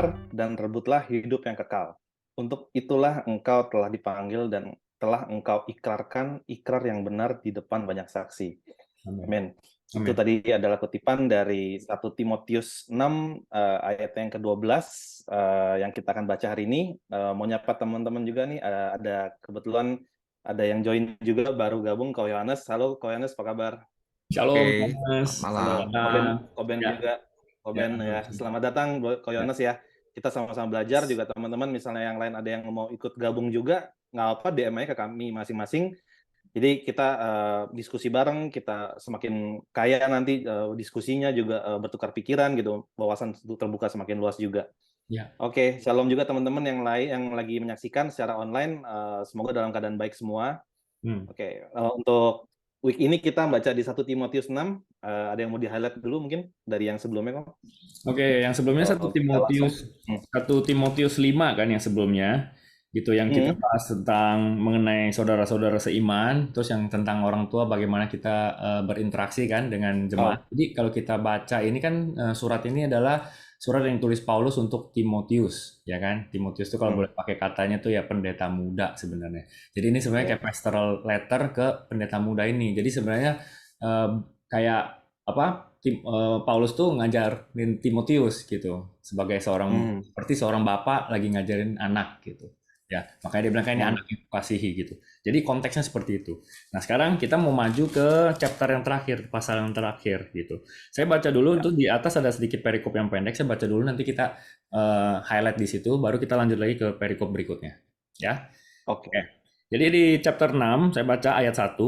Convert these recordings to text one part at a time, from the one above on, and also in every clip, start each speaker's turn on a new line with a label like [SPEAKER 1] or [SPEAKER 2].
[SPEAKER 1] benar dan rebutlah hidup yang kekal. Untuk itulah engkau telah dipanggil dan telah engkau ikrarkan ikrar yang benar di depan banyak saksi.
[SPEAKER 2] Amin.
[SPEAKER 1] Amin. Itu
[SPEAKER 2] Amin.
[SPEAKER 1] tadi adalah kutipan dari 1 Timotius 6 ayat yang ke-12 yang kita akan baca hari ini. Mau nyapa teman-teman juga nih, ada kebetulan ada yang join juga baru gabung, Ko Yohanes. Halo Ko Yohanes, apa kabar?
[SPEAKER 2] Shalom,
[SPEAKER 3] Oke,
[SPEAKER 2] Thomas.
[SPEAKER 3] malam.
[SPEAKER 1] Halo
[SPEAKER 2] Datang.
[SPEAKER 1] Koben
[SPEAKER 2] Ya,
[SPEAKER 1] juga.
[SPEAKER 2] ya,
[SPEAKER 1] Koben ya. Selamat datang Ko
[SPEAKER 2] ya.
[SPEAKER 1] Yohanes ya. Kita sama-sama belajar juga teman-teman, misalnya yang lain ada yang mau ikut gabung juga, nggak apa DM aja ke kami masing-masing. Jadi kita diskusi bareng, kita semakin kaya nanti diskusinya juga bertukar pikiran gitu, wawasan terbuka semakin luas juga.
[SPEAKER 2] Ya.
[SPEAKER 1] Oke, shalom juga teman-teman yang lain yang lagi menyaksikan secara online, semoga dalam keadaan baik semua. Oke, untuk week ini kita baca di 1 Timotius 6, ada yang mau di-highlight dulu mungkin dari yang sebelumnya kok?
[SPEAKER 2] Oke, yang sebelumnya
[SPEAKER 1] Atau kita langsung?
[SPEAKER 2] 1 Timotius 5 kan yang sebelumnya. Gitu yang kita bahas tentang mengenai saudara-saudara seiman, terus yang tentang orang tua bagaimana kita berinteraksi kan dengan jemaat. Jadi kalau kita baca ini kan surat ini adalah surat yang tulis Paulus untuk Timotius, ya kan? Timotius itu kalau boleh pakai katanya tuh ya pendeta muda sebenarnya. Jadi ini sebenarnya kayak pastoral letter ke pendeta muda ini. Jadi sebenarnya kayak apa? Paulus tuh ngajarin Timotius gitu sebagai seorang seperti seorang bapak lagi ngajarin anak gitu. Ya, makanya dia bilang kayak ini anak yang kasihi gitu. Jadi konteksnya seperti itu. Nah, sekarang kita mau maju ke chapter yang terakhir, pasal yang terakhir gitu. Saya baca dulu, itu di atas ada sedikit perikop yang pendek, saya baca dulu nanti kita highlight di situ, baru kita lanjut lagi ke perikop berikutnya. Ya.
[SPEAKER 1] Oke.
[SPEAKER 2] Jadi di chapter 6, saya baca ayat 1,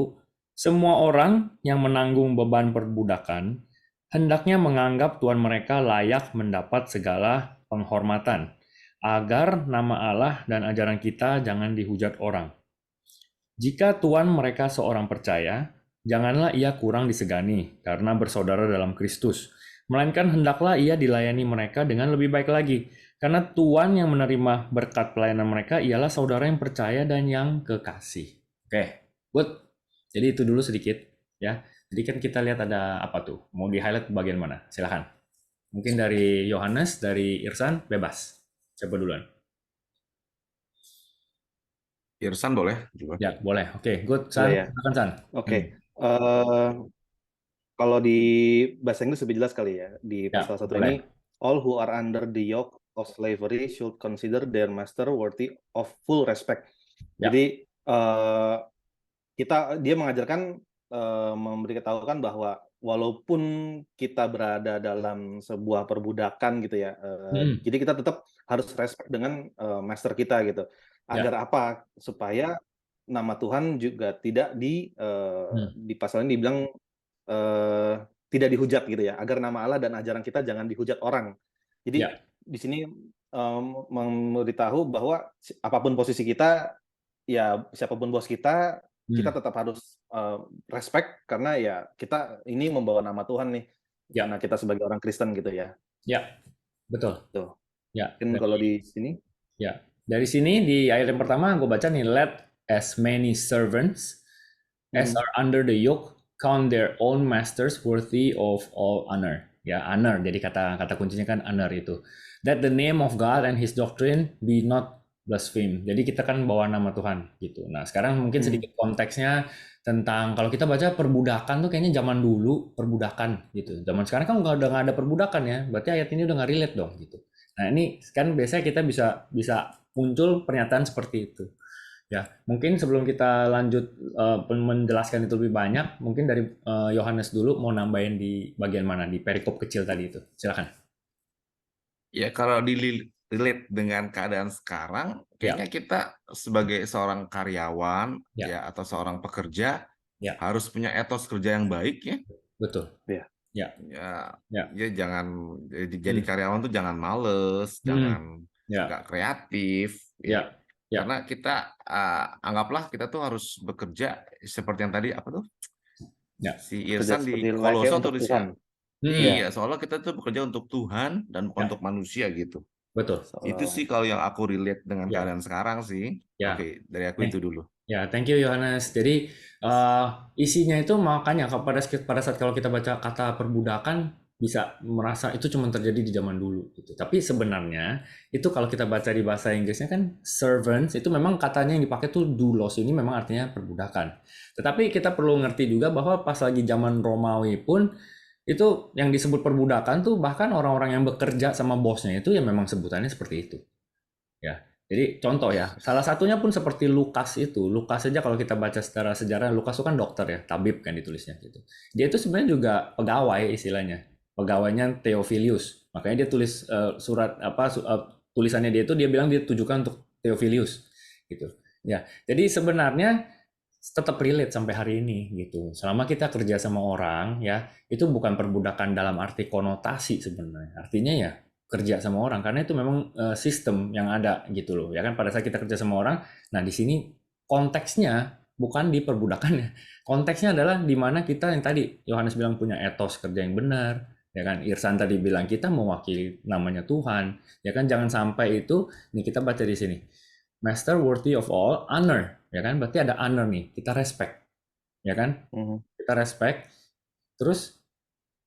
[SPEAKER 2] semua orang yang menanggung beban perbudakan hendaknya menganggap tuan mereka layak mendapat segala penghormatan, agar nama Allah dan ajaran kita jangan dihujat orang. Jika tuan mereka seorang percaya, janganlah ia kurang disegani karena bersaudara dalam Kristus, melainkan hendaklah ia dilayani mereka dengan lebih baik lagi, karena tuan yang menerima berkat pelayanan mereka ialah saudara yang percaya dan yang kekasih. Oke, good. Jadi itu dulu sedikit ya. Jadi kan kita lihat ada apa tuh? Mau di-highlight bagian mana? Silahkan. Mungkin dari Yohanes, dari Irsan, bebas. Siapa duluan?
[SPEAKER 3] Irsan boleh juga.
[SPEAKER 2] Ya, boleh. Oke, good.
[SPEAKER 1] Boleh
[SPEAKER 2] San,
[SPEAKER 1] ya?
[SPEAKER 2] silakan San.
[SPEAKER 1] Oke. Kalau di bahasa Inggris lebih jelas kali ya. Di
[SPEAKER 2] Ya,
[SPEAKER 1] pasal 1
[SPEAKER 2] boleh.
[SPEAKER 1] ini, all who are under the yoke of slavery should consider their master worthy of full respect.
[SPEAKER 2] Ya.
[SPEAKER 1] Jadi dia mengajarkan memberitahukan bahwa walaupun kita berada dalam sebuah perbudakan gitu ya, jadi kita tetap harus respect dengan master kita gitu. Agar apa? Supaya nama Tuhan juga tidak di pasal ini dibilang tidak dihujat gitu ya, agar nama Allah dan ajaran kita jangan dihujat orang. Jadi di sini memberitahu bahwa apapun posisi kita, ya siapapun bos kita, kita tetap harus respect karena ya kita ini membawa nama Tuhan nih, karena kita sebagai orang Kristen gitu ya.
[SPEAKER 2] Ya, betul.
[SPEAKER 1] Tuh.
[SPEAKER 2] Ya.
[SPEAKER 1] Mungkin kalau di sini.
[SPEAKER 2] Ya, dari sini di ayat yang pertama gue baca nih, let as many servants as are under the yoke count their own masters worthy of all honor. Ya, honor. Jadi kata kuncinya kan honor itu. That the name of God and His doctrine be not blasphemed. Jadi kita kan bawa nama Tuhan gitu. Nah, sekarang mungkin sedikit konteksnya tentang kalau kita baca perbudakan tuh kayaknya zaman dulu perbudakan gitu. Zaman sekarang kan udah nggak ada perbudakan ya. Berarti ayat ini udah nggak relate dong gitu. Nah, ini kan biasanya kita bisa muncul pernyataan seperti itu. Ya, mungkin sebelum kita lanjut menjelaskan itu lebih banyak, mungkin dari Yohanes dulu mau nambahin di bagian mana di perikop kecil tadi itu. Silakan.
[SPEAKER 3] Ya, kalau relate dengan keadaan sekarang, kayaknya kita sebagai seorang karyawan ya atau seorang pekerja harus punya etos kerja yang baik ya.
[SPEAKER 2] Betul.
[SPEAKER 3] Ya jangan jadi karyawan tuh jangan males, jangan nggak kreatif ya. Karena kita anggaplah kita tuh harus bekerja seperti yang tadi apa tuh? Si Irsan di Kolose tuh tulisnya. Iya, soalnya kita tuh bekerja untuk Tuhan dan bukan untuk manusia gitu.
[SPEAKER 2] Betul.
[SPEAKER 3] Itu sih kalau yang aku relate dengan keadaan sekarang sih. Oke, dari aku itu dulu.
[SPEAKER 2] Ya, thank you Yohanes. Jadi isinya itu makanya pada saat kalau kita baca kata perbudakan, bisa merasa itu cuma terjadi di zaman dulu gitu. Tapi sebenarnya itu kalau kita baca di bahasa Inggrisnya kan servants itu memang katanya yang dipakai tuh doulos, ini memang artinya perbudakan. Tetapi kita perlu ngerti juga bahwa pas lagi zaman Romawi pun itu yang disebut perbudakan tuh bahkan orang-orang yang bekerja sama bosnya itu ya memang sebutannya seperti itu. Ya. Jadi contoh ya, salah satunya pun seperti Lukas itu. Lukas saja kalau kita baca secara sejarah, Lukas itu kan dokter ya, tabib kan ditulisnya gitu. Dia itu sebenarnya juga pegawai istilahnya. Pegawainya Theophilus. Makanya dia tulis surat tulisannya dia itu dia bilang dia tujukan untuk Theophilus gitu. Ya. Jadi sebenarnya tetap relate sampai hari ini gitu. Selama kita kerja sama orang ya, itu bukan perbudakan dalam arti konotasi sebenarnya. Artinya ya kerja sama orang karena itu memang sistem yang ada gitu loh. Ya kan pada saat kita kerja sama orang, nah di sini konteksnya bukan di perbudakannya. Konteksnya adalah di mana kita yang tadi Yohanes bilang punya etos kerja yang benar, ya kan. Irsan tadi bilang kita mewakili namanya Tuhan, ya kan. Jangan sampai itu, nih kita baca di sini. Master worthy of all honor, ya kan? Berarti ada honor nih, kita respect, ya kan? Kita respect. Terus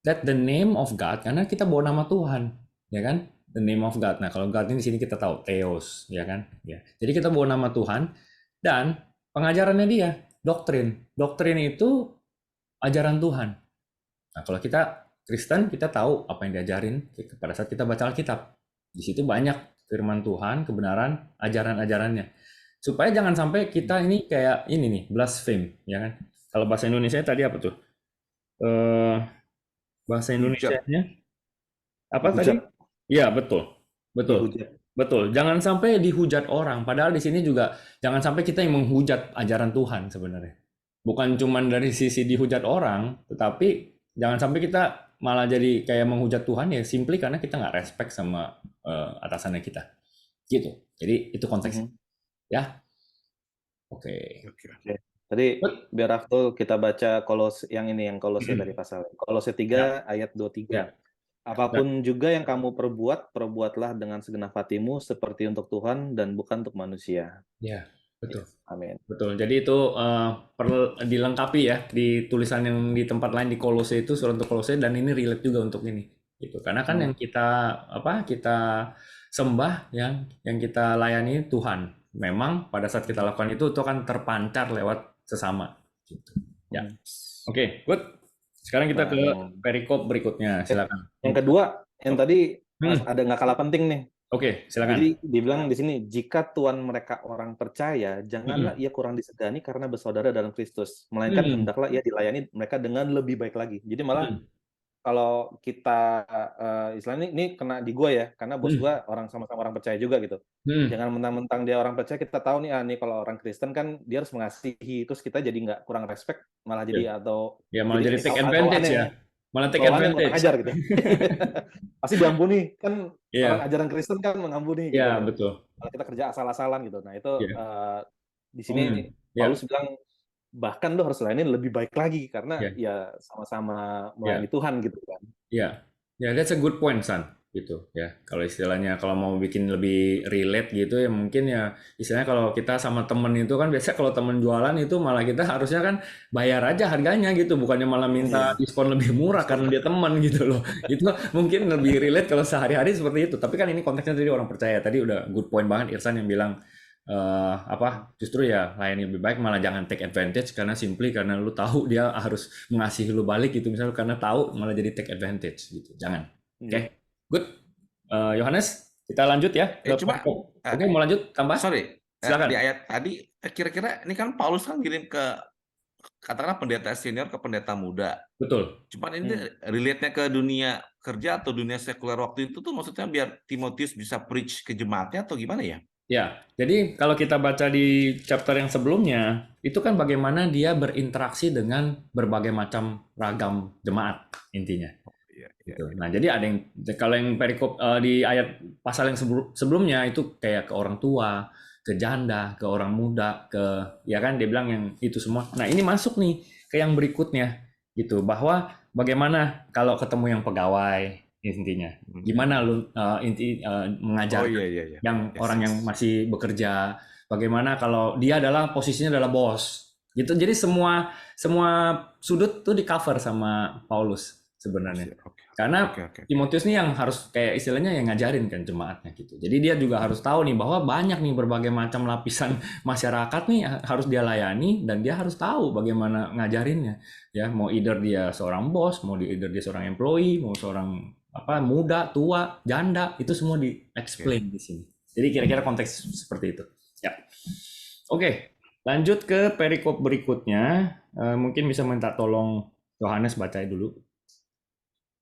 [SPEAKER 2] that the name of God, karena kita bawa nama Tuhan, ya kan? The name of God. Nah, kalau God ini di sini kita tahu Theos, ya kan? Ya. Jadi kita bawa nama Tuhan dan pengajarannya dia doktrin. Doktrin itu ajaran Tuhan. Nah, kalau kita Kristen, kita tahu apa yang diajarin pada saat kita baca Alkitab. Di situ banyak firman Tuhan, kebenaran, ajaran-ajarannya. Supaya jangan sampai kita ini kayak ini nih, blaspheme, ya kan? Kalau bahasa Indonesia tadi apa tuh? Bahasa Indonesianya apa tadi? Iya, betul. Betul. Jangan sampai dihujat orang. Padahal di sini juga jangan sampai kita yang menghujat ajaran Tuhan sebenarnya. Bukan cuma dari sisi dihujat orang, tetapi jangan sampai kita malah jadi kayak menghujat Tuhan ya simply karena kita nggak respect sama atasannya kita. Gitu. Jadi itu konteksnya. Ya. Oke.
[SPEAKER 1] Tadi biar Aftul kita baca yang Kolose dari pasal. Kolose 3 ayat 23. Apapun juga yang kamu perbuat, perbuatlah dengan segenap hatimu seperti untuk Tuhan dan bukan untuk manusia.
[SPEAKER 2] Ya, betul.
[SPEAKER 1] Amin.
[SPEAKER 2] Betul. Jadi itu perlu dilengkapi ya di tulisan yang di tempat lain di Kolose itu surat untuk Kolose dan ini relate juga untuk ini. Gitu. Karena kan yang kita sembah yang kita layani Tuhan. Memang pada saat kita lakukan itu akan terpancar lewat sesama. Gitu. Ya. Oke, good. Sekarang kita ke perikop berikutnya, silakan.
[SPEAKER 1] Yang kedua, yang tadi ada nggak kalah penting nih.
[SPEAKER 2] Oke, silakan.
[SPEAKER 1] Jadi dibilang di sini, jika Tuhan mereka orang percaya, janganlah ia kurang disegani karena bersaudara dalam Kristus, melainkan hendaklah ia dilayani mereka dengan lebih baik lagi. Jadi malah kalau kita istilahnya ini kena di gua ya, karena bos gua sama-sama orang percaya juga gitu. Jangan mentang-mentang dia orang percaya, kita tahu nih nih kalau orang Kristen kan dia harus mengasihi, terus kita jadi nggak kurang respect, malah jadi atau
[SPEAKER 2] malah jadi take advantage ya. Malah take advantage.
[SPEAKER 1] Ajar gitu. Pasti diampuni kan orang ajaran Kristen kan mengampuni.
[SPEAKER 2] Iya, betul.
[SPEAKER 1] Kalau kita kerja asal-asalan gitu. Nah itu di sini Paulus bilang bahkan lo harus layanin lebih baik lagi karena ya sama-sama melayani Tuhan gitu kan.
[SPEAKER 2] Iya, that's a good point, San. Gitu ya. Kalau istilahnya kalau mau bikin lebih relate gitu ya mungkin ya istilahnya kalau kita sama temen itu kan biasa kalau temen jualan itu malah kita harusnya kan bayar aja harganya gitu, bukannya malah minta diskon lebih murah karena dia teman gitu loh. Itu mungkin lebih relate kalau sehari-hari seperti itu. Tapi kan ini konteksnya tadi orang percaya. Tadi udah good point banget Irsan yang bilang justru ya layani lebih baik, malah jangan take advantage karena karena lu tahu dia harus mengasihi lu balik gitu misalnya karena tahu malah jadi take advantage gitu, jangan. Oke. Good. Yohanes, kita lanjut ya. Mau lanjut tambah?
[SPEAKER 3] Sorry.
[SPEAKER 2] Silakan.
[SPEAKER 3] Di ayat tadi kira-kira ini kan Paulus kan kirim ke katakanlah pendeta senior ke pendeta muda.
[SPEAKER 2] Betul.
[SPEAKER 3] Cuman ini relate-nya ke dunia kerja atau dunia sekuler waktu itu tuh maksudnya biar Timotius bisa preach ke jemaatnya atau gimana ya?
[SPEAKER 2] Ya, jadi kalau kita baca di chapter yang sebelumnya, itu kan bagaimana dia berinteraksi dengan berbagai macam ragam jemaat intinya. Gitu. Nah, jadi ada yang kalau yang perikop di ayat pasal yang sebelumnya itu kayak ke orang tua, ke janda, ke orang muda, ya kan dia bilang yang itu semua. Nah, ini masuk nih ke yang berikutnya gitu, bahwa bagaimana kalau ketemu yang pegawai intinya. Gimana lu mengajar yang orang yang masih bekerja, bagaimana kalau dia adalah posisinya adalah bos. Gitu. Jadi semua sudut tuh di cover sama Paulus. sebenarnya. Karena Timotius nih yang harus kayak istilahnya yang ngajarin kan jemaatnya gitu. Jadi dia juga harus tahu nih bahwa banyak nih berbagai macam lapisan masyarakat nih harus dia layani, dan dia harus tahu bagaimana ngajarinnya. Ya, mau either dia seorang bos, mau either dia seorang employee, mau seorang muda, tua, janda, itu semua di explain di sini. Jadi kira-kira konteks seperti itu. Ya. Oke, lanjut ke perikop berikutnya. Mungkin bisa minta tolong Yohanes bacain dulu.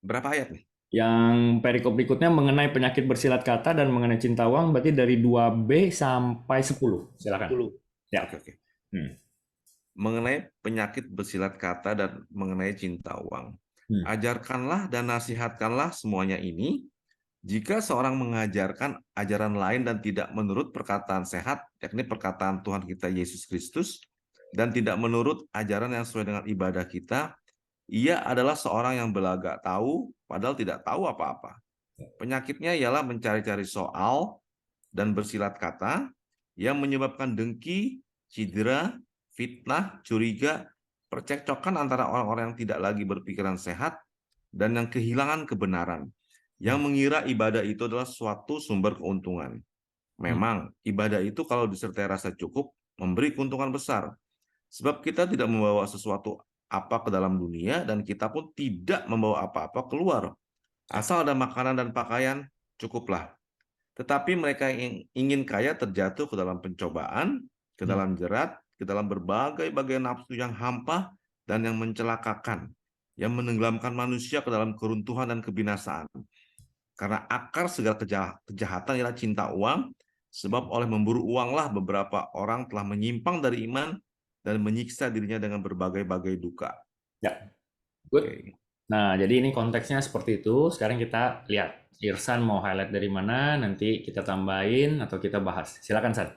[SPEAKER 3] Berapa ayat nih?
[SPEAKER 2] Yang perikop berikutnya mengenai penyakit bersilat kata dan mengenai cinta uang, berarti dari 2b sampai 10. Silakan.
[SPEAKER 3] 10. Ya. Oke. Mengenai penyakit bersilat kata dan mengenai cinta uang. Ajarkanlah dan nasihatkanlah semuanya ini. Jika seorang mengajarkan ajaran lain dan tidak menurut perkataan sehat, yakni perkataan Tuhan kita Yesus Kristus, dan tidak menurut ajaran yang sesuai dengan ibadah kita, ia adalah seorang yang belagak tahu, padahal tidak tahu apa-apa. Penyakitnya ialah mencari-cari soal dan bersilat kata yang menyebabkan dengki, cedera, fitnah, curiga, percekcokan antara orang-orang yang tidak lagi berpikiran sehat dan yang kehilangan kebenaran, yang mengira ibadah itu adalah suatu sumber keuntungan. Memang ibadah itu kalau disertai rasa cukup memberi keuntungan besar. Sebab kita tidak membawa sesuatu apa ke dalam dunia, dan kita pun tidak membawa apa-apa keluar. Asal ada makanan dan pakaian, cukuplah. Tetapi mereka yang ingin kaya terjatuh ke dalam pencobaan, ke dalam jerat, ke dalam berbagai-bagai nafsu yang hampa dan yang mencelakakan, yang menenggelamkan manusia ke dalam keruntuhan dan kebinasaan. Karena akar segala kejahatan ialah cinta uang, sebab oleh memburu uanglah beberapa orang telah menyimpang dari iman dan menyiksa dirinya dengan berbagai-bagai duka.
[SPEAKER 2] Ya, good. Nah, jadi ini konteksnya seperti itu. Sekarang kita lihat, Irsan mau highlight dari mana, nanti kita tambahin atau kita bahas. Silakan, San.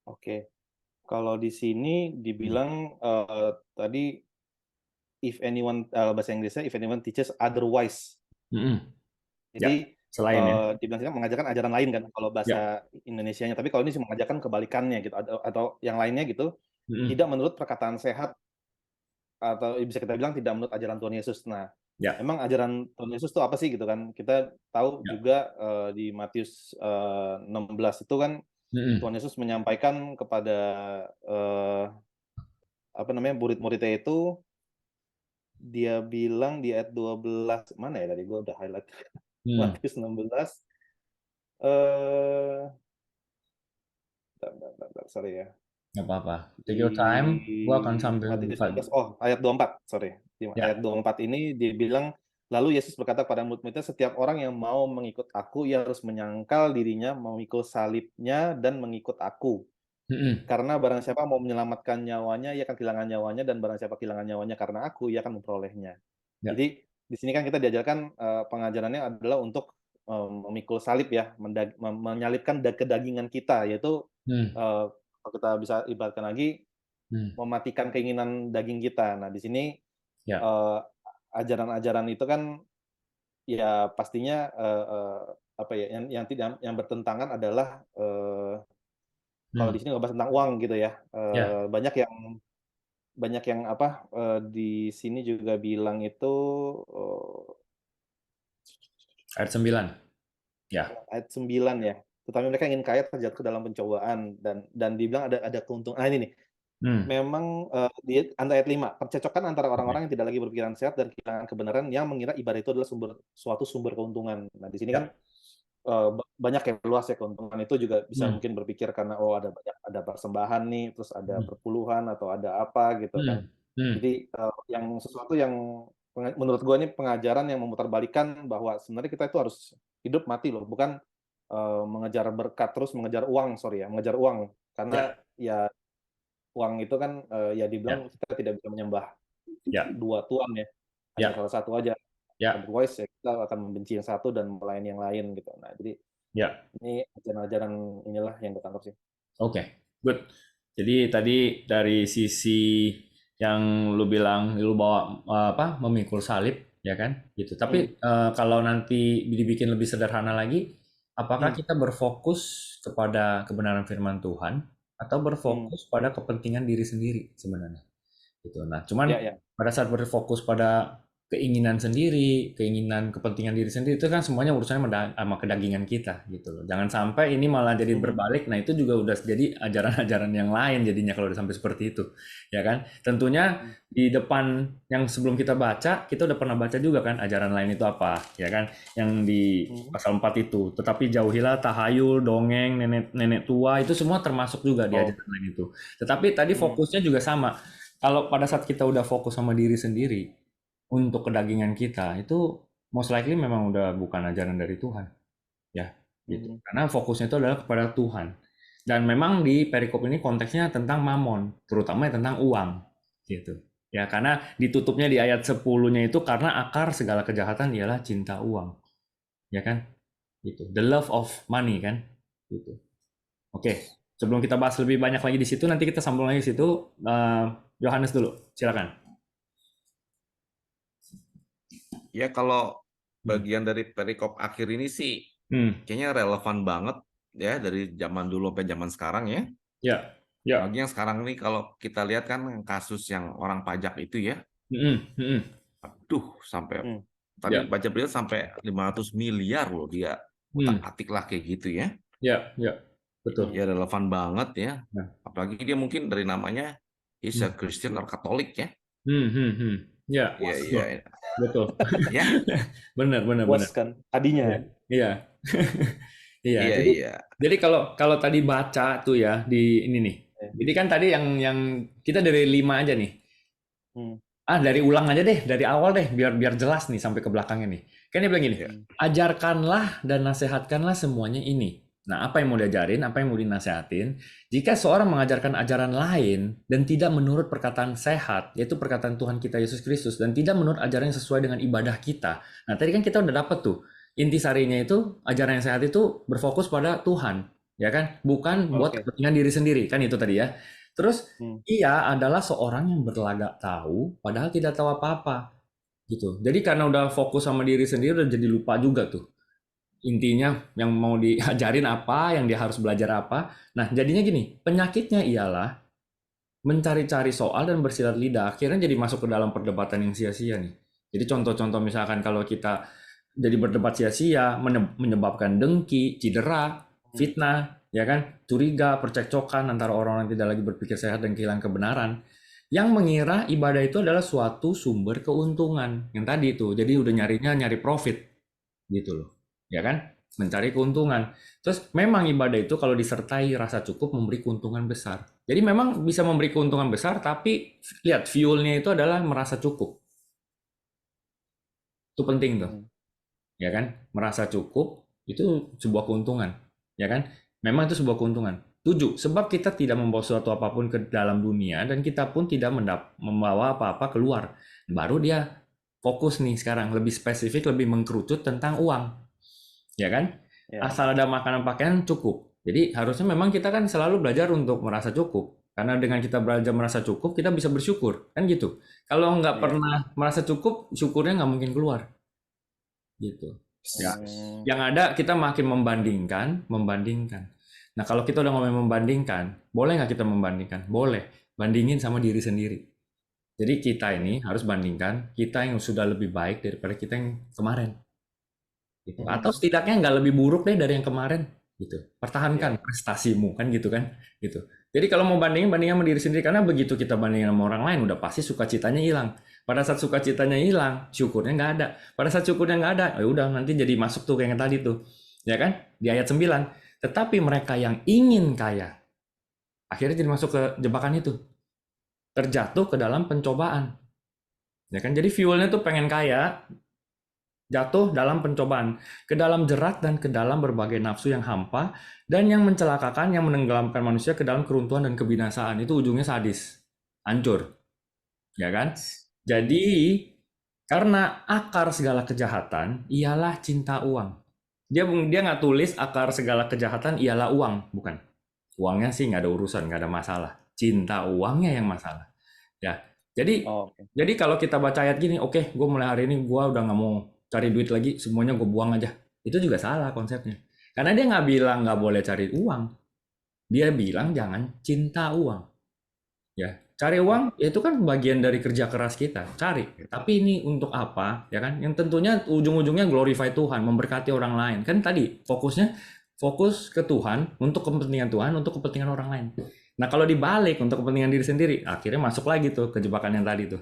[SPEAKER 1] Oke, kalau di sini dibilang tadi, if anyone, bahasa Inggrisnya, if anyone teaches otherwise. Jadi
[SPEAKER 2] selain
[SPEAKER 1] dibilang mengajarkan ajaran lain kan kalau bahasa Indonesianya, tapi kalau ini sih mengajarkan kebalikannya gitu, atau yang lainnya gitu, tidak menurut perkataan sehat, atau bisa kita bilang tidak menurut ajaran Tuhan Yesus. Nah, emang ajaran Tuhan Yesus itu apa sih gitu kan? Kita tahu juga di Matius 16 itu kan Tuhan Yesus menyampaikan kepada murid-muridnya itu, dia bilang di ayat 12, mana ya tadi gue udah highlight. Matius 16 sorry ya.
[SPEAKER 2] Nggak apa-apa. Take your time. Gua akan sambil
[SPEAKER 1] ayat 24, sorry. Ayat 24 ini dia bilang, lalu Yesus berkata kepada murid-muridnya, setiap orang yang mau mengikut aku, ia harus menyangkal dirinya, memikul salibnya, dan mengikut aku. Karena barang siapa mau menyelamatkan nyawanya, ia akan kehilangan nyawanya, dan barang siapa kehilangan nyawanya karena aku, ia akan memperolehnya. Jadi di sini kan kita diajarkan pengajarannya adalah untuk memikul salib ya, menyalibkan kedagingan kita, yaitu kalau kita bisa ibaratkan lagi, mematikan keinginan daging kita. Nah, di sini ajaran-ajaran itu kan ya pastinya yang bertentangan adalah kalau di sini ngebahas tentang uang gitu ya. Banyak yang di sini juga bilang itu
[SPEAKER 2] ayat 9.
[SPEAKER 1] Ayat 9 ya. Tetapi mereka ingin kaya terjatuh ke dalam pencobaan, dan dibilang ada keuntungan. Ini nih. Memang di ayat 5, percecokan antara orang-orang yang tidak lagi berpikiran sehat dan kehilangan kebenaran, yang mengira ibadah itu adalah suatu sumber keuntungan. Nah, di sini kan banyak yang luas ya keuntungan itu, juga bisa mungkin berpikir karena ada persembahan nih, terus ada perpuluhan atau ada apa gitu kan. Jadi yang sesuatu yang menurut gue ini pengajaran yang memutarbalikkan bahwa sebenarnya kita itu harus hidup mati loh, bukan mengejar berkat terus mengejar uang, karena ya uang itu kan ya dibilang kita tidak bisa menyembah dua tuan ya, hanya salah satu aja. Otherwise ya kita akan membenci yang satu dan melayani yang lain gitu. Nah, jadi ini ajaran-ajaran inilah yang gue tangkap sih.
[SPEAKER 2] Oke, good. Jadi tadi dari sisi yang lu bilang lu bawa memikul salib ya kan gitu. Tapi kalau nanti dibikin lebih sederhana lagi, apakah kita berfokus kepada kebenaran firman Tuhan atau berfokus pada kepentingan diri sendiri sebenarnya? gitu. Nah, cuman pada saat berfokus pada keinginan sendiri, keinginan kepentingan diri sendiri itu kan semuanya urusannya sama kedagingan kita gitu loh. Jangan sampai ini malah jadi berbalik. Nah, itu juga udah jadi ajaran-ajaran yang lain jadinya kalau udah sampai seperti itu. Ya kan? Tentunya di depan yang sebelum kita baca, kita udah pernah baca juga kan ajaran lain itu apa, ya kan? Yang di pasal 4 itu. Tetapi jauhilah tahayul, dongeng, nenek tua, itu semua termasuk juga di ajaran lain itu. Tetapi tadi fokusnya juga sama. Kalau pada saat kita udah fokus sama diri sendiri, untuk kedagingan kita itu most likely memang udah bukan ajaran dari Tuhan, ya gitu. Karena fokusnya itu adalah kepada Tuhan. Dan memang di perikop ini konteksnya tentang mamon, terutama tentang uang, gitu. Ya, karena ditutupnya di ayat 10-nya itu karena akar segala kejahatan ialah cinta uang, ya kan? Gitu. The love of money kan, gitu. Oke, sebelum kita bahas lebih banyak lagi di situ, nanti kita sambung lagi di situ. Yohanes dulu, silakan.
[SPEAKER 3] Ya kalau bagian dari perikop akhir ini sih kayaknya relevan banget ya dari zaman dulu sampai zaman sekarang ya.
[SPEAKER 2] Ya.
[SPEAKER 3] Bagi yang sekarang nih kalau kita lihat kan kasus yang orang pajak itu ya. Aduh sampai tadi baca berita sampai 500 miliar loh dia utak-atik lah kayak gitu ya.
[SPEAKER 2] Ya, betul.
[SPEAKER 3] Ya relevan banget ya. Apalagi dia mungkin dari namanya he's a Christian or Katolik ya.
[SPEAKER 2] Ya, betul.
[SPEAKER 3] Ya,
[SPEAKER 2] benar.
[SPEAKER 1] Puas kan tadinya.
[SPEAKER 2] Iya. Jadi kalau tadi baca tuh ya di ini nih. Jadi kan tadi yang kita dari 5 aja nih. Dari ulang aja deh, dari awal deh, biar jelas nih sampai ke belakangnya nih. Kan dia bilang gini, ajarkanlah dan nasihatkanlah semuanya ini. Nah, apa yang mau diajarin, apa yang mau dinasehatin? Jika seorang mengajarkan ajaran lain dan tidak menurut perkataan sehat, yaitu perkataan Tuhan kita Yesus Kristus, dan tidak menurut ajaran yang sesuai dengan ibadah kita. Nah, tadi kan kita udah dapat tuh, intisarinya itu, ajaran yang sehat itu berfokus pada Tuhan, ya kan? Bukan buat kepentingan diri sendiri, kan itu tadi ya. Terus, ia adalah seorang yang berlagak tahu, padahal tidak tahu apa-apa. Gitu. Jadi karena udah fokus sama diri sendiri, udah jadi lupa juga tuh. Intinya yang mau diajarin apa, yang dia harus belajar apa. Nah, jadinya gini, penyakitnya ialah mencari-cari soal dan bersilat lidah. Akhirnya jadi masuk ke dalam perdebatan yang sia-sia nih. Jadi contoh-contoh misalkan kalau kita jadi berdebat sia-sia, menyebabkan dengki, cedera, fitnah, ya kan, curiga, percekcokan antara orang-orang yang tidak lagi berpikir sehat dan kehilangan kebenaran. Yang mengira ibadah itu adalah suatu sumber keuntungan. Yang tadi itu, jadi udah nyari profit, gitu loh. Ya kan, mencari keuntungan. Terus memang ibadah itu kalau disertai rasa cukup memberi keuntungan besar. Jadi memang bisa memberi keuntungan besar, tapi lihat fuelnya itu adalah merasa cukup. Itu penting tuh, ya kan? Merasa cukup itu sebuah keuntungan, ya kan? Memang itu sebuah keuntungan. 7. Sebab kita tidak membawa sesuatu apapun ke dalam dunia dan kita pun tidak membawa apa-apa keluar. Baru dia fokus nih sekarang lebih spesifik, lebih mengkerucut tentang uang. Ya kan? Asal ada makanan pakaian cukup. Jadi harusnya memang kita kan selalu belajar untuk merasa cukup. Karena dengan kita belajar merasa cukup, kita bisa bersyukur. Kan gitu. Kalau nggak pernah merasa cukup, syukurnya nggak mungkin keluar. Gitu. Ya. Yang ada kita makin membandingkan. Nah kalau kita udah ngomong membandingkan, boleh nggak kita membandingkan? Boleh. Bandingin sama diri sendiri. Jadi kita ini harus bandingkan kita yang sudah lebih baik daripada kita yang kemarin. Gitu. Atau setidaknya nggak lebih buruk deh dari yang kemarin gitu. Pertahankan prestasimu kan gitu kan gitu. Jadi kalau mau bandingin sama diri sendiri, karena begitu kita bandingin sama orang lain udah pasti sukacitanya hilang. Pada saat sukacitanya hilang, syukurnya nggak ada. Pada saat syukurnya nggak ada, ya udah nanti jadi masuk tuh kayak yang tadi tuh. Ya kan? Di ayat 9. Tetapi mereka yang ingin kaya akhirnya jadi masuk ke jebakan itu. Terjatuh ke dalam pencobaan. Ya kan? Jadi fuelnya tuh pengen kaya, jatuh dalam pencobaan, ke dalam jerat dan ke dalam berbagai nafsu yang hampa, dan yang mencelakakan, yang menenggelamkan manusia ke dalam keruntuhan dan kebinasaan. Itu ujungnya sadis, hancur. Ya kan? Jadi, karena akar segala kejahatan ialah cinta uang. Dia nggak tulis akar segala kejahatan ialah uang, bukan. Uangnya sih nggak ada urusan, nggak ada masalah. Cinta uangnya yang masalah. Ya, jadi kalau kita baca ayat gini, oke, gue mulai hari ini gue udah nggak mau cari duit lagi, semuanya gue buang aja. Itu juga salah konsepnya. Karena dia nggak bilang nggak boleh cari uang. Dia bilang jangan cinta uang. Ya, cari uang ya itu kan bagian dari kerja keras kita, cari. Tapi ini untuk apa, ya kan? Yang tentunya ujung-ujungnya glorify Tuhan, memberkati orang lain. Kan tadi fokus ke Tuhan, untuk kepentingan Tuhan, untuk kepentingan orang lain. Nah kalau dibalik untuk kepentingan diri sendiri, akhirnya masuk lagi tuh ke jebakan yang tadi tuh,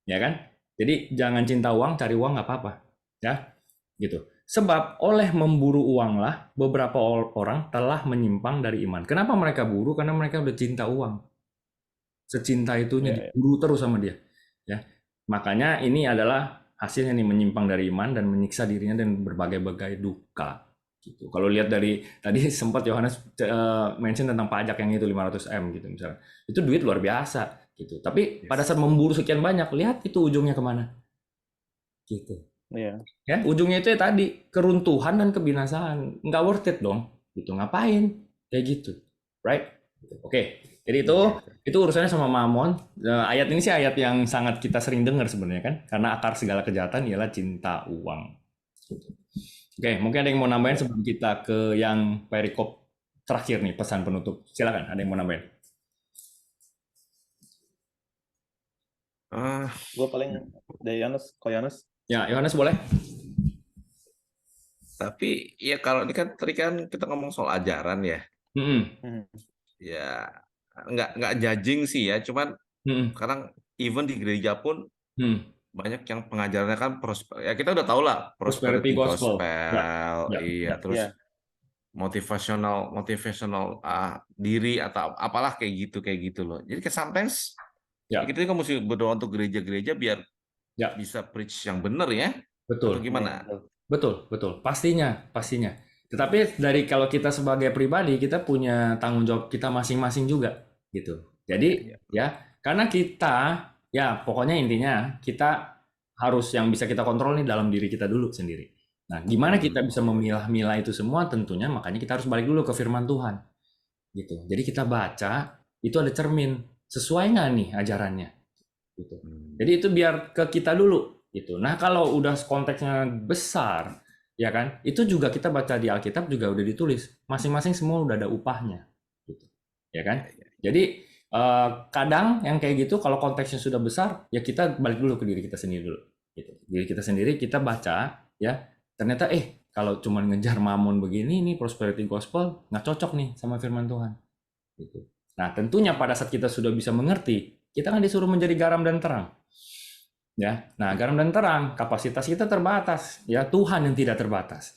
[SPEAKER 2] ya kan? Jadi jangan cinta uang, cari uang nggak apa-apa, ya, gitu. Sebab oleh memburu uanglah beberapa orang telah menyimpang dari iman. Kenapa mereka buru? Karena mereka udah cinta uang. Secinta itunya diburu terus sama dia, ya. Makanya ini adalah hasilnya nih, menyimpang dari iman dan menyiksa dirinya dan berbagai-bagai duka. Gitu. Kalau lihat dari tadi sempat Yohanes mention tentang pajak yang itu 500M gitu misalnya, itu duit luar biasa gitu. Tapi pada saat memburu sekian banyak, lihat itu ujungnya kemana? Gitu. Ya, ujungnya itu ya tadi keruntuhan dan kebinasaan. Nggak worth it dong. Gitu, ngapain? Kayak gitu, right? Oke. Jadi itu urusannya sama Mamon. Ayat ini sih ayat yang sangat kita sering dengar sebenarnya kan, karena akar segala kejahatan ialah cinta uang. Oke, mungkin ada yang mau nambahin sebelum kita ke yang perikop terakhir nih, pesan penutup. Silakan, ada yang mau nambahin?
[SPEAKER 1] Gue paling dari Yohanes.
[SPEAKER 2] Ya, Yohanes boleh.
[SPEAKER 3] Tapi ya kalau ini kan tadi kan kita ngomong soal ajaran ya. Ya nggak judging sih ya, cuman sekarang even di gereja pun banyak yang pengajarannya kan ya kita udah tahu lah prosperity gospel. Iya, terus motivational diri atau apalah kayak gitu loh. Jadi sometimes kita juga mesti berdoa untuk gereja-gereja biar bisa preach yang benar ya.
[SPEAKER 2] Betul.
[SPEAKER 3] Atau gimana?
[SPEAKER 2] Betul. Pastinya. Tetapi dari kalau kita sebagai pribadi, kita punya tanggung jawab kita masing-masing juga, gitu. Jadi ya, karena kita, ya pokoknya intinya kita harus yang bisa kita kontrol nih dalam diri kita dulu sendiri. Nah, gimana kita bisa memilah-milah itu semua? Tentunya makanya kita harus balik dulu ke firman Tuhan, gitu. Jadi kita baca, itu ada cermin, sesuai nggak nih ajarannya, gitu. Jadi itu biar ke kita dulu, gitu. Nah, kalau udah konteksnya besar, ya kan? Itu juga kita baca di Alkitab juga udah ditulis. Masing-masing semua udah ada upahnya. Gitu. Ya kan? Jadi kadang yang kayak gitu kalau konteksnya sudah besar, ya kita balik dulu ke diri kita sendiri dulu. Gitu. Diri kita sendiri kita baca, ya ternyata kalau cuma ngejar mamon begini, nih prosperity gospel nggak cocok nih sama firman Tuhan. Gitu. Nah tentunya pada saat kita sudah bisa mengerti, kita kan disuruh menjadi garam dan terang. Ya, nah garam dan terang, kapasitas kita terbatas, ya Tuhan yang tidak terbatas.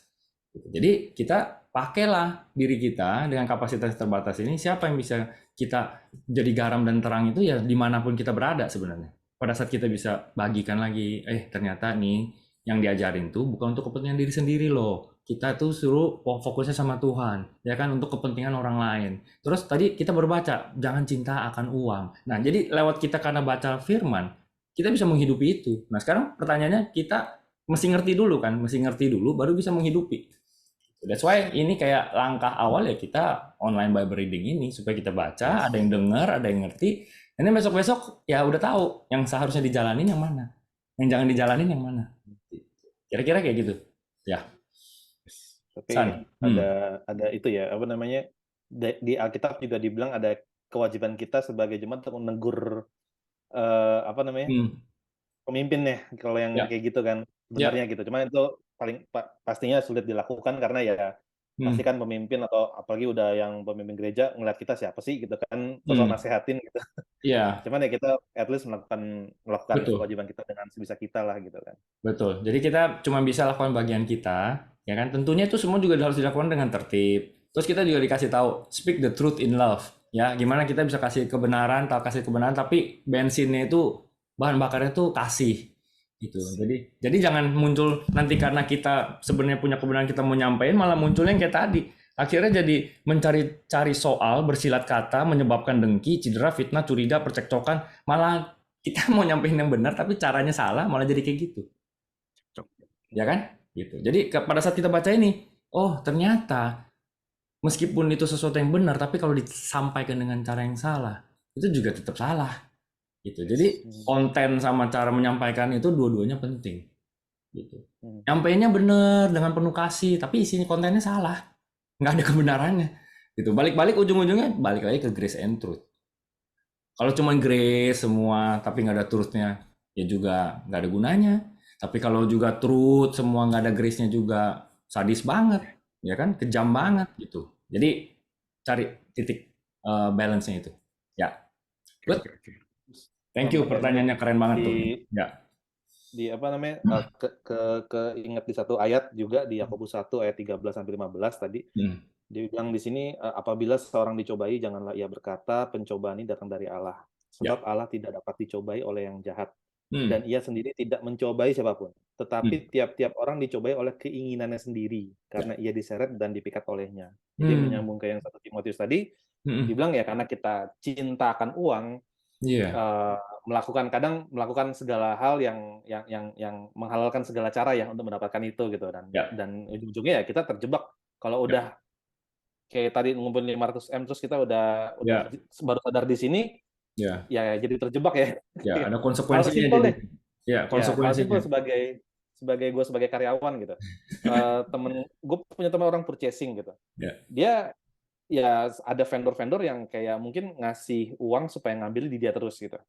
[SPEAKER 2] Jadi kita pakailah diri kita dengan kapasitas terbatas ini. Siapa yang bisa kita jadi garam dan terang itu ya dimanapun kita berada sebenarnya. Pada saat kita bisa bagikan lagi, ternyata nih yang diajarin tuh bukan untuk kepentingan diri sendiri loh. Kita tuh suruh fokusnya sama Tuhan, ya kan, untuk kepentingan orang lain. Terus tadi kita berbaca, jangan cinta akan uang. Nah, jadi lewat kita karena baca firman, kita bisa menghidupi itu. Nah sekarang pertanyaannya kita mesti ngerti dulu kan, baru bisa menghidupi. That's why ini kayak langkah awal ya kita online Bible reading ini supaya kita baca, ada yang dengar, ada yang ngerti. Ini besok-besok ya udah tahu yang seharusnya dijalanin yang mana, yang jangan dijalanin yang mana. Kira-kira kayak gitu. Ya.
[SPEAKER 1] Tapi ada itu ya, apa namanya, di Alkitab juga dibilang ada kewajiban kita sebagai jemaat untuk menegur pemimpin ya, kalau yang kayak gitu kan sebenarnya gitu. Cuma itu paling pastinya sulit dilakukan karena ya pasti kan pemimpin atau apalagi udah yang pemimpin gereja ngeliat kita siapa sih gitu kan, sosok nasehatin gitu. Cuman ya kita at least melakukan kewajiban kita dengan sebisa kita lah gitu kan.
[SPEAKER 2] Betul. Jadi kita cuma bisa lakukan bagian kita, ya kan. Tentunya itu semua juga harus dilakukan dengan tertib. Terus kita juga dikasih tahu speak the truth in love. Ya, gimana kita bisa kasih kebenaran, tapi bensinnya itu, bahan bakarnya itu kasih, gitu. Jadi jangan muncul nanti karena kita sebenarnya punya kebenaran kita mau nyampein, malah munculnya yang kayak tadi. Akhirnya jadi mencari soal, bersilat kata, menyebabkan dengki, cedera, fitnah, curiga, percekcokan. Malah kita mau nyampein yang benar, tapi caranya salah, malah jadi kayak gitu. Ya kan? Gitu. Jadi pada saat kita baca ini, ternyata meskipun itu sesuatu yang benar, tapi kalau disampaikan dengan cara yang salah, itu juga tetap salah. Gitu. Jadi konten sama cara menyampaikan itu dua-duanya penting. Gitu. Nyampeinnya benar dengan penuh kasih, tapi isinya kontennya salah, nggak ada kebenarannya. Gitu. Balik-balik ujung-ujungnya balik lagi ke grace and truth. Kalau cuma grace semua tapi nggak ada truth-nya, ya juga nggak ada gunanya. Tapi kalau juga truth semua nggak ada grace-nya juga sadis banget, ya kan, kejam banget gitu. Jadi cari titik balance-nya itu. Ya, good. Thank you, pertanyaannya keren banget tuh. Ya.
[SPEAKER 1] Di apa namanya, ingat di satu ayat juga di Yakobus 1 ayat 13 sampai 15 tadi. Dia bilang di sini, apabila seorang dicobai janganlah ia berkata pencobaan ini datang dari Allah, sebab Allah tidak dapat dicobai oleh yang jahat, dan ia sendiri tidak mencobai siapapun, tetapi tiap-tiap orang dicobai oleh keinginannya sendiri karena ia diseret dan dipikat olehnya. Jadi menyambung ke yang 1 Timotius tadi, dibilang ya karena kita cinta akan uang, melakukan segala hal yang menghalalkan segala cara ya untuk mendapatkan itu gitu, dan ujung-ujungnya ya kita terjebak kalau udah kayak tadi ngumpulin 500 M terus kita udah baru sadar di sini, ya jadi terjebak ya.
[SPEAKER 2] Ya, ada konsekuensinya jadi. Ya, konsekuensinya.
[SPEAKER 1] Sebagai gue sebagai karyawan gitu, gue punya teman orang purchasing gitu. Dia ya ada vendor-vendor yang kayak mungkin ngasih uang supaya ngambil di dia terus gitu.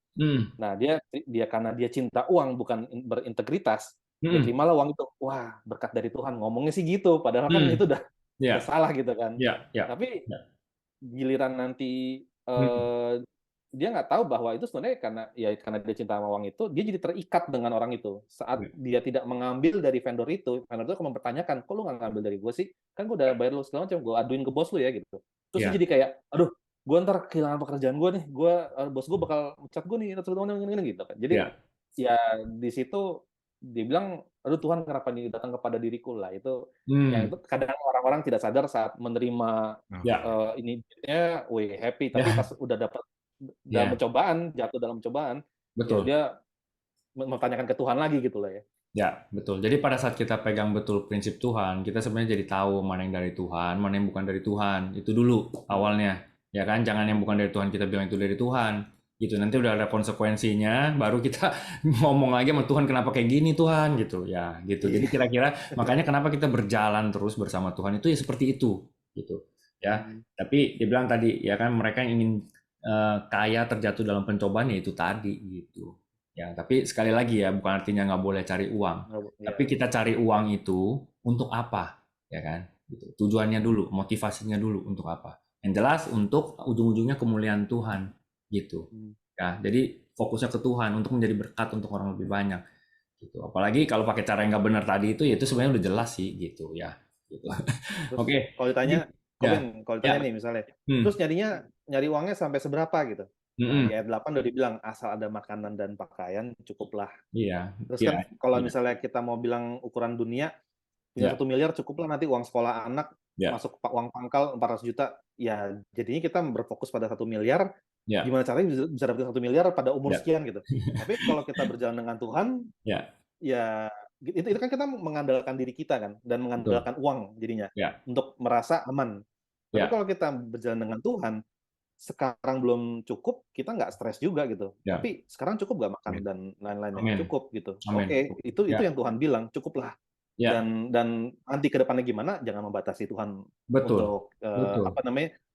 [SPEAKER 1] Nah dia karena dia cinta uang bukan berintegritas, dia terimalah uang itu. Wah, berkat dari Tuhan, ngomongnya sih gitu, padahal kan itu udah salah gitu kan. Tapi giliran nanti dia nggak tahu bahwa itu sebenarnya karena dia cinta sama uang itu, dia jadi terikat dengan orang itu. Saat dia tidak mengambil dari vendor itu akan mempertanyakan, kok lu nggak ngambil dari gue sih? Kan gue udah bayar lu segala macam, gue aduin ke bos lu ya gitu. Terus dia jadi kayak, aduh, gue ntar kehilangan pekerjaan gue nih, bos gue bakal mecat gue nih, gitu kan. Jadi ya di situ dia bilang, aduh Tuhan kenapa ini datang kepada diriku lah. Itu yang itu kadang orang-orang tidak sadar saat menerima ini happy, tapi pas udah dapat dalam jatuh dalam pencobaan, ya dia mempertanyakan ke Tuhan lagi gitu lah ya.
[SPEAKER 2] Ya, betul. Jadi pada saat kita pegang betul prinsip Tuhan, kita sebenarnya jadi tahu mana yang dari Tuhan, mana yang bukan dari Tuhan. Itu dulu awalnya. Ya kan, jangan yang bukan dari Tuhan kita bilang itu dari Tuhan. Gitu. Nanti udah ada konsekuensinya, baru kita ngomong lagi sama Tuhan, kenapa kayak gini Tuhan gitu. Ya, gitu. Jadi kira-kira makanya kenapa kita berjalan terus bersama Tuhan itu ya seperti itu, gitu. Ya. Tapi dia bilang tadi ya kan mereka yang ingin kaya terjatuh dalam pencobaan ya itu tadi gitu. Ya, tapi sekali lagi ya bukan artinya nggak boleh cari uang. Tapi kita cari uang itu untuk apa, ya kan? Gitu. Tujuannya dulu, motivasinya dulu untuk apa? Yang jelas untuk ujung-ujungnya kemuliaan Tuhan, gitu. Ya, jadi fokusnya ke Tuhan untuk menjadi berkat untuk orang lebih banyak, gitu. Apalagi kalau pakai cara yang nggak benar tadi itu sebenarnya udah jelas sih, gitu ya. Gitu. Oke.
[SPEAKER 1] Kalau ditanya, kalau ditanya nih misalnya, terus nyari uangnya sampai seberapa gitu? Nah, di ayat 8 udah dibilang asal ada makanan dan pakaian cukuplah.
[SPEAKER 2] Iya.
[SPEAKER 1] Terus kan kalau misalnya kita mau bilang ukuran dunia, punya 1 miliar cukuplah nanti uang sekolah anak, masuk uang pangkal 400 juta. Ya jadinya kita berfokus pada 1 miliar, gimana caranya bisa dapat 1 miliar pada umur sekian gitu. Tapi kalau kita berjalan dengan Tuhan, ya itu kan kita mengandalkan diri kita kan, dan mengandalkan uang jadinya untuk merasa aman. Tapi kalau kita berjalan dengan Tuhan, sekarang belum cukup, kita nggak stres juga gitu. Tapi sekarang cukup nggak makan dan lain-lainnya cukup gitu. Oke, itu yang Tuhan bilang cukuplah. Dan nanti ke depannya gimana? Jangan membatasi Tuhan untuk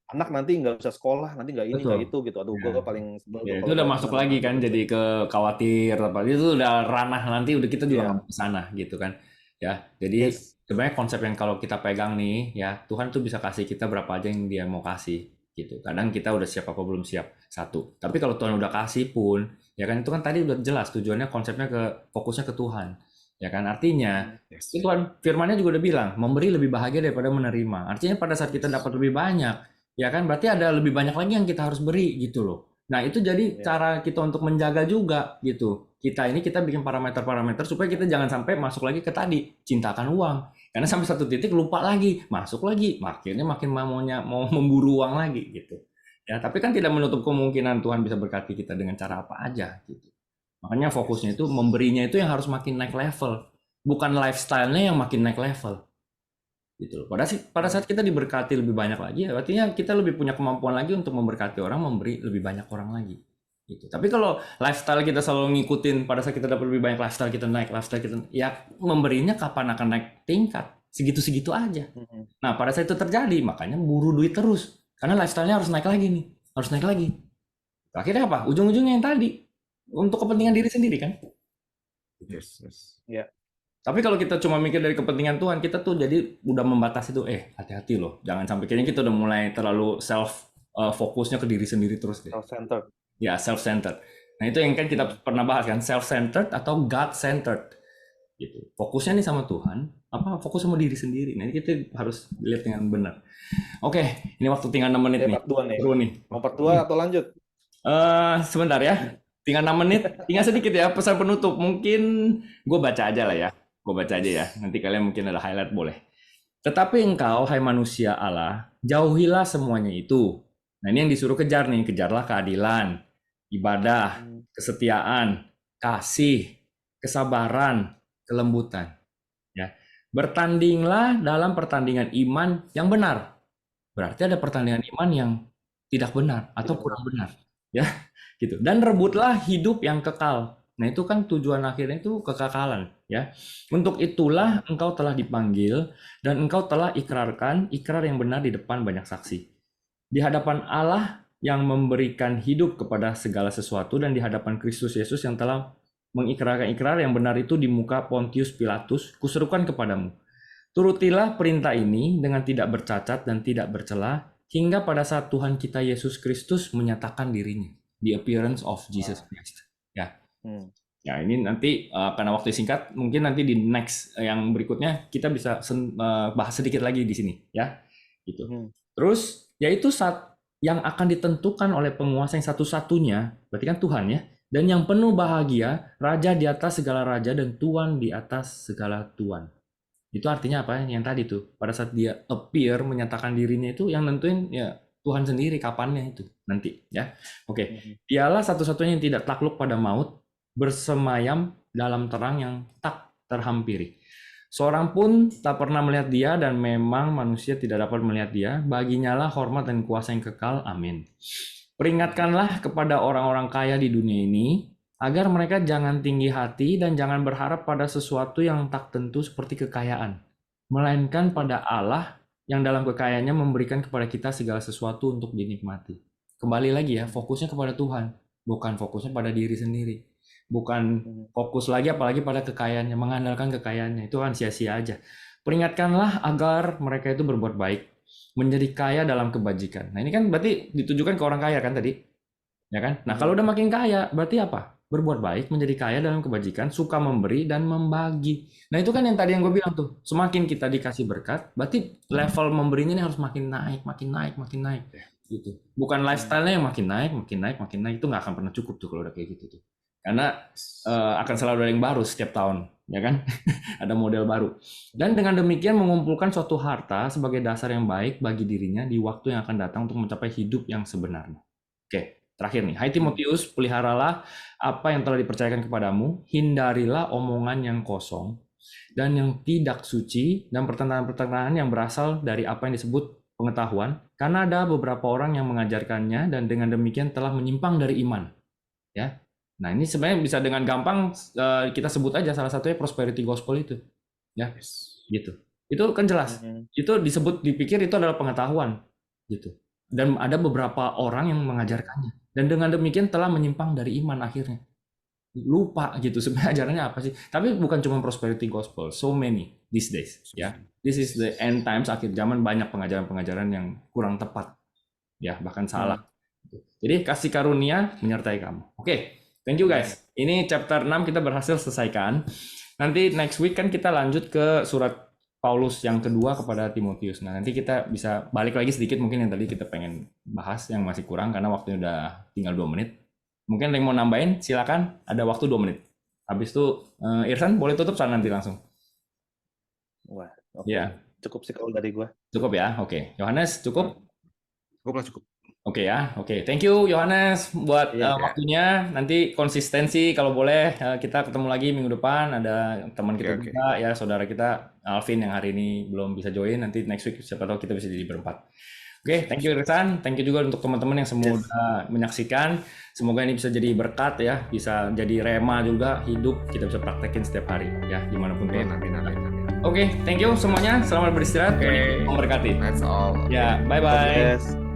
[SPEAKER 1] anak nanti nggak bisa sekolah, nanti nggak ini nggak itu gitu. Aduh, gue paling sebel.
[SPEAKER 2] Itu udah masuk lagi kan, jadi ke khawatir apa itu udah ranah nanti udah kita juga nggak ke sana gitu kan. Ya, jadi sebenarnya konsep yang kalau kita pegang nih ya, Tuhan tuh bisa kasih kita berapa aja yang Dia mau kasih gitu. Kadang kita udah siap apa belum siap, satu. Tapi kalau Tuhan udah kasih pun, ya kan itu kan tadi udah jelas tujuannya, konsepnya fokusnya ke Tuhan. Ya kan, artinya Tuhan firman-Nya juga udah bilang, memberi lebih bahagia daripada menerima. Artinya pada saat kita dapat lebih banyak, ya kan berarti ada lebih banyak lagi yang kita harus beri gitu loh. Nah, itu jadi cara kita untuk menjaga juga gitu. Kita bikin parameter-parameter supaya kita jangan sampai masuk lagi ke tadi, cintakan uang. Karena sampai satu titik lupa lagi, masuk lagi, akhirnya makin mau memburu uang lagi gitu. Ya, tapi kan tidak menutup kemungkinan Tuhan bisa berkati kita dengan cara apa aja gitu. Makanya fokusnya itu memberinya itu yang harus makin naik level, bukan lifestyle-nya yang makin naik level. Gitu loh. Pada saat kita diberkati lebih banyak lagi, artinya kita lebih punya kemampuan lagi untuk memberkati orang, memberi lebih banyak orang lagi. Gitu. Tapi kalau lifestyle kita selalu ngikutin, pada saat kita dapat lebih banyak lifestyle kita naik, ya memberinya kapan akan naik tingkat, segitu-segitu aja. Nah pada saat itu terjadi, makanya buru duit terus, karena lifestyle-nya harus naik lagi nih, harus naik lagi. Akhirnya apa? Ujung-ujungnya yang tadi, untuk kepentingan diri sendiri kan?
[SPEAKER 3] Yes, yes.
[SPEAKER 1] Ya.
[SPEAKER 2] Tapi kalau kita cuma mikir dari kepentingan Tuhan, kita tuh jadi udah membatasi tuh, hati-hati loh, jangan sampai kayaknya kita udah mulai terlalu fokusnya ke diri sendiri terus deh.
[SPEAKER 1] Self-centered.
[SPEAKER 2] Ya, self-centered. Nah itu yang kan kita pernah bahas kan, self-centered atau God-centered. Gitu. Fokusnya nih sama Tuhan, apa fokus sama diri sendiri. Nah ini kita harus lihat dengan benar. Oke, ini waktu tinggal 6 menit nih.
[SPEAKER 1] Part 2 nih.
[SPEAKER 2] Seru nih.
[SPEAKER 1] Mau part 2 atau lanjut?
[SPEAKER 2] Sebentar ya. Tinggal 6 menit. Tinggal sedikit ya pesan penutup. Mungkin gue baca aja lah ya. Gue baca aja ya. Nanti kalian mungkin ada highlight boleh. Tetapi engkau, hai manusia Allah, jauhilah semuanya itu. Nah ini yang disuruh kejar nih. Kejarlah keadilan, ibadah, kesetiaan, kasih, kesabaran, kelembutan. Ya. Bertandinglah dalam pertandingan iman yang benar. Berarti ada pertandingan iman yang tidak benar atau kurang benar, ya, gitu. Dan rebutlah hidup yang kekal. Nah, itu kan tujuan akhirnya itu kekekalan, ya. Untuk itulah engkau telah dipanggil dan engkau telah ikrarkan ikrar yang benar di depan banyak saksi. Di hadapan Allah yang memberikan hidup kepada segala sesuatu dan di hadapan Kristus Yesus yang telah mengikrarkan ikrar yang benar itu di muka Pontius Pilatus, kuserukan kepadamu. Turutilah perintah ini dengan tidak bercacat dan tidak bercela hingga pada saat Tuhan kita Yesus Kristus menyatakan dirinya. The appearance of Jesus Christ. Ya. Ya ini nanti karena waktu singkat, mungkin nanti di next yang berikutnya kita bisa bahas sedikit lagi di sini, ya. Gitu. Terus yaitu saat yang akan ditentukan oleh penguasa yang satu-satunya, berarti kan Tuhan ya, dan yang penuh bahagia, raja di atas segala raja dan tuan di atas segala tuan. Itu artinya apa? Yang tadi tuh, pada saat dia appear menyatakan dirinya itu yang nentuin ya Tuhan sendiri kapannya itu nanti ya. Oke. Dialah satu-satunya yang tidak takluk pada maut, bersemayam dalam terang yang tak terhampiri. Seorang pun tak pernah melihat dia dan memang manusia tidak dapat melihat dia. Baginya lah hormat dan kuasa yang kekal. Amin. Peringatkanlah kepada orang-orang kaya di dunia ini agar mereka jangan tinggi hati dan jangan berharap pada sesuatu yang tak tentu seperti kekayaan, melainkan pada Allah yang dalam kekayaannya memberikan kepada kita segala sesuatu untuk dinikmati. Kembali lagi ya, fokusnya kepada Tuhan, bukan fokusnya pada diri sendiri. Bukan fokus lagi apalagi pada kekayaannya, mengandalkan kekayaannya, itu kan sia-sia aja. Peringatkanlah agar mereka itu berbuat baik, menjadi kaya dalam kebajikan. Nah ini kan berarti ditujukan ke orang kaya kan tadi? Ya kan? Nah kalau udah makin kaya, berarti apa? Berbuat baik, menjadi kaya dalam kebajikan, suka memberi dan membagi. Nah itu kan yang tadi yang gue bilang tuh, semakin kita dikasih berkat, berarti level memberinya ini harus makin naik, gitu. Bukan lifestyle-nya yang makin naik, itu nggak akan pernah cukup tuh kalau udah kayak gitu tuh. Karena akan selalu ada yang baru setiap tahun, ya kan? Ada model baru. Dan dengan demikian mengumpulkan suatu harta sebagai dasar yang baik bagi dirinya di waktu yang akan datang untuk mencapai hidup yang sebenarnya. Oke. Terakhir nih, hai Timotius, peliharalah apa yang telah dipercayakan kepadamu, hindarilah omongan yang kosong dan yang tidak suci dan pertentangan-pertentangan yang berasal dari apa yang disebut pengetahuan, karena ada beberapa orang yang mengajarkannya dan dengan demikian telah menyimpang dari iman. Ya, nah ini sebenarnya bisa dengan gampang kita sebut aja salah satunya prosperity gospel itu, ya, gitu. Itu kan jelas, itu disebut dipikir itu adalah pengetahuan, gitu. Dan ada beberapa orang yang mengajarkannya. Dan dengan demikian telah menyimpang dari iman akhirnya. Lupa gitu sebenarnya ajarannya apa sih. Tapi bukan cuma prosperity gospel. So many these days. Ya. This is the end times, akhir zaman, banyak pengajaran-pengajaran yang kurang tepat. Ya, bahkan salah. Jadi kasih karunia menyertai kamu. Oke, thank you guys. Ini chapter 6 kita berhasil selesaikan. Nanti next week kan kita lanjut ke surat Paulus yang kedua kepada Timotius. Nah, nanti kita bisa balik lagi sedikit mungkin yang tadi kita pengen bahas yang masih kurang karena waktunya udah tinggal 2 menit. Mungkin ada yang mau nambahin, silakan. Ada waktu 2 menit. Habis itu Irsan boleh tutup nanti langsung.
[SPEAKER 1] Wah, okay. Ya. Cukup sih kalau dari gue.
[SPEAKER 2] Cukup ya, oke. Yohanes, cukup?
[SPEAKER 3] Cukup.
[SPEAKER 2] Oke ya, oke. Thank you Yohanes buat waktunya. Nanti konsistensi kalau boleh kita ketemu lagi minggu depan. Ada teman kita juga ya, saudara kita Alvin yang hari ini belum bisa join. Nanti next week siapa tahu kita bisa jadi berempat. Oke, thank you Irsan. Thank you juga untuk teman-teman yang semua udah menyaksikan. Semoga ini bisa jadi berkat ya, bisa jadi rema juga hidup kita bisa praktekin setiap hari ya, dimanapun Tuhan. Oke, thank you semuanya. Selamat beristirahat. Memberkati.
[SPEAKER 3] That's all.
[SPEAKER 2] Ya, bye-bye.